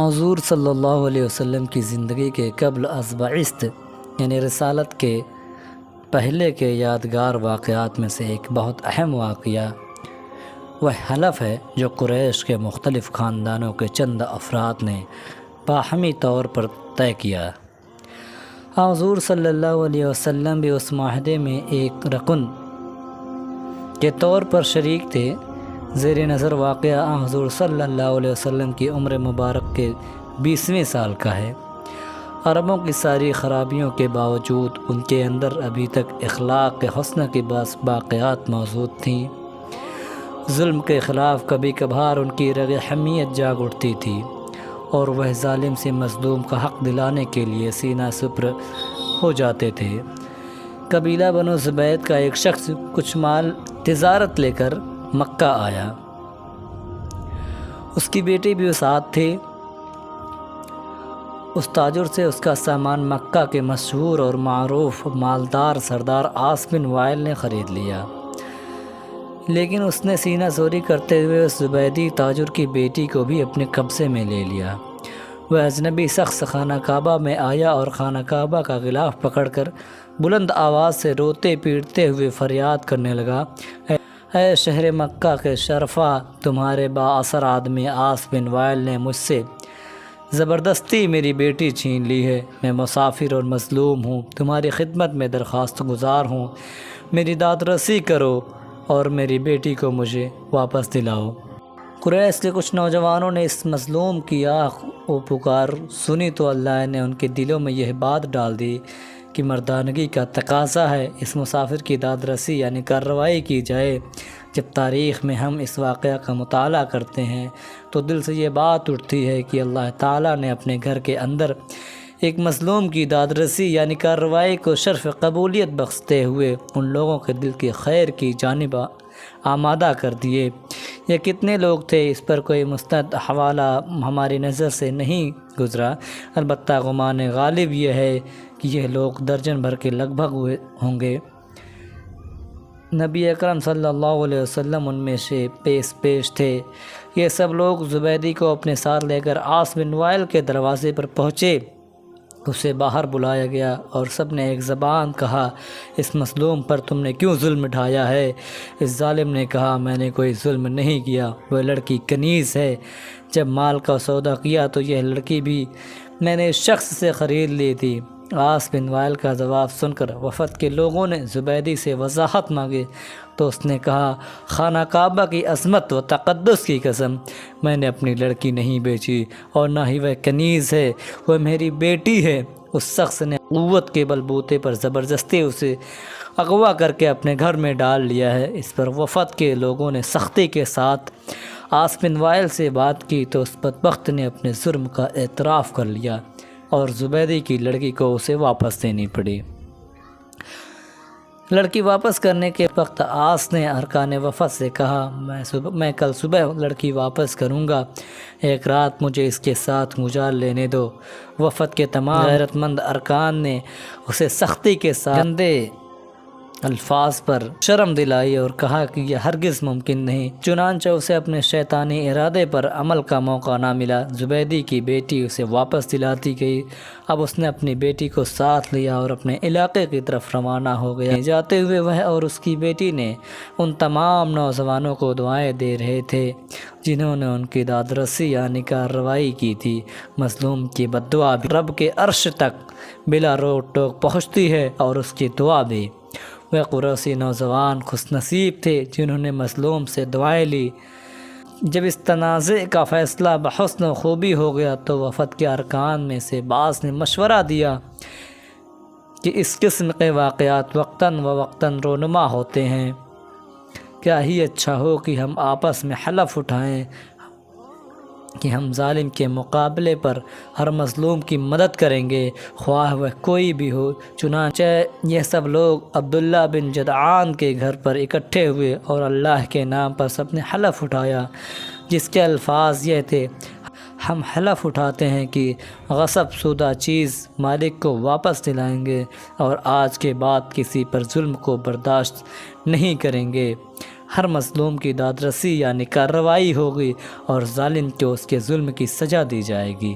حضور صلی اللہ علیہ وسلم کی زندگی کے قبل از بعثت یعنی رسالت کے پہلے کے یادگار واقعات میں سے ایک بہت اہم واقعہ وہ حلف ہے جو قریش کے مختلف خاندانوں کے چند افراد نے باہمی طور پر طے کیا۔ حضور صلی اللہ علیہ وسلم بھی اس معاہدے میں ایک رکن کے طور پر شریک تھے۔ زیر نظر واقعہ حضور صلی اللہ علیہ وسلم کی عمر مبارک کے 20ویں سال کا ہے۔ عربوں کی ساری خرابیوں کے باوجود ان کے اندر ابھی تک اخلاق کے حسن کی باقیات موجود تھیں۔ ظلم کے خلاف کبھی کبھار ان کی رگ حمیت جاگ اٹھتی تھی اور وہ ظالم سے مظلوم کا حق دلانے کے لیے سینہ سپر ہو جاتے تھے۔ قبیلہ بنو زبید کا ایک شخص کچھ مال تجارت لے کر مکہ آیا۔ اس کی بیٹی بھی ساتھ تھی۔ اس تاجر سے اس کا سامان مکہ کے مشہور اور معروف مالدار سردار عاص بن وائل نے خرید لیا، لیکن اس نے سینہ زوری کرتے ہوئے اس زبیدی تاجر کی بیٹی کو بھی اپنے قبضے میں لے لیا۔ وہ اجنبی شخص خانہ کعبہ میں آیا اور خانہ کعبہ کا غلاف پکڑ کر بلند آواز سے روتے پیٹتے ہوئے فریاد کرنے لگا، اے شہر مکہ کے شرفا، تمہارے با اثر آدمی عاص بن وائل نے مجھ سے زبردستی میری بیٹی چھین لی ہے۔ میں مسافر اور مظلوم ہوں، تمہاری خدمت میں درخواست گزار ہوں، میری داد رسی کرو اور میری بیٹی کو مجھے واپس دلاؤ۔ قریش کے کچھ نوجوانوں نے اس مظلوم کی آہ و پکار سنی تو اللہ نے ان کے دلوں میں یہ بات ڈال دی کہ مردانگی کا تقاضا ہے اس مسافر کی داد رسی یعنی کارروائی کی جائے۔ جب تاریخ میں ہم اس واقعہ کا مطالعہ کرتے ہیں تو دل سے یہ بات اٹھتی ہے کہ اللہ تعالیٰ نے اپنے گھر کے اندر ایک مظلوم کی داد رسی یعنی کارروائی کو شرف قبولیت بخشتے ہوئے ان لوگوں کے دل کی خیر کی جانب آمادہ کر دیے۔ یہ کتنے لوگ تھے اس پر کوئی مستند حوالہ ہماری نظر سے نہیں گزرا، البتہ گمان غالب یہ ہے کہ یہ لوگ درجن بھر کے لگ بھگ ہوئے ہوں گے۔ نبی اکرم صلی اللہ علیہ وسلم ان میں سے پیش تھے۔ یہ سب لوگ زبیدی کو اپنے ساتھ لے کر عاص بن وائل کے دروازے پر پہنچے۔ اسے باہر بلایا گیا اور سب نے ایک زبان کہا، اس مظلوم پر تم نے کیوں ظلم ڈھایا ہے؟ اس ظالم نے کہا، میں نے کوئی ظلم نہیں کیا، وہ لڑکی کنیز ہے۔ جب مال کا سودا کیا تو یہ لڑکی بھی میں نے اس شخص سے خرید لی تھی۔ عاص بن وائل کا جواب سن کر وفد کے لوگوں نے زبیدی سے وضاحت مانگی تو اس نے کہا، خانہ کعبہ کی عظمت و تقدس کی قسم، میں نے اپنی لڑکی نہیں بیچی اور نہ ہی وہ کنیز ہے، وہ میری بیٹی ہے۔ اس شخص نے قوت کے بلبوتے پر زبردستی اسے اغوا کر کے اپنے گھر میں ڈال لیا ہے۔ اس پر وفد کے لوگوں نے سختی کے ساتھ عاص بن وائل سے بات کی تو اس بدبخت نے اپنے جرم کا اعتراف کر لیا اور زبیدی کی لڑکی کو اسے واپس دینی پڑی۔ لڑکی واپس کرنے کے وقت عاص نے ارکان وفد سے کہا، میں کل صبح لڑکی واپس کروں گا، ایک رات مجھے اس کے ساتھ گزار لینے دو۔ وفد کے تمام غیرت مند ارکان نے اسے سختی کے ساتھ گندے الفاظ پر شرم دلائی اور کہا کہ یہ ہرگز ممکن نہیں۔ چنانچہ اسے اپنے شیطانی ارادے پر عمل کا موقع نہ ملا۔ زبیدی کی بیٹی اسے واپس دلاتی گئی۔ اب اس نے اپنی بیٹی کو ساتھ لیا اور اپنے علاقے کی طرف روانہ ہو گیا۔ جاتے ہوئے وہ اور اس کی بیٹی نے ان تمام نوجوانوں کو دعائیں دے رہے تھے جنہوں نے ان کی داد رسی یعنی کارروائی کی تھی۔ مظلوم کی بددعا بھی رب کے عرش تک بلا روک ٹوک پہنچتی ہے اور اس کی دعا بھی۔ وہ قریشی نوجوان خوش نصیب تھے جنہوں نے مظلوم سے دعائیں لی۔ جب اس تنازع کا فیصلہ بحسن و خوبی ہو گیا تو وفد کے ارکان میں سے بعض نے مشورہ دیا کہ اس قسم کے واقعات وقتاً فوقتاً رونما ہوتے ہیں، کیا ہی اچھا ہو کہ ہم آپس میں حلف اٹھائیں کہ ہم ظالم کے مقابلے پر ہر مظلوم کی مدد کریں گے، خواہ وہ کوئی بھی ہو۔ چنانچہ یہ سب لوگ عبداللہ بن جدعان کے گھر پر اکٹھے ہوئے اور اللہ کے نام پر سب نے حلف اٹھایا، جس کے الفاظ یہ تھے، ہم حلف اٹھاتے ہیں کہ غصب شدہ چیز مالک کو واپس دلائیں گے اور آج کے بعد کسی پر ظلم کو برداشت نہیں کریں گے۔ ہر مظلوم کی داد رسی یعنی کارروائی ہوگی اور ظالم کو اس کے ظلم کی سزا دی جائے گی۔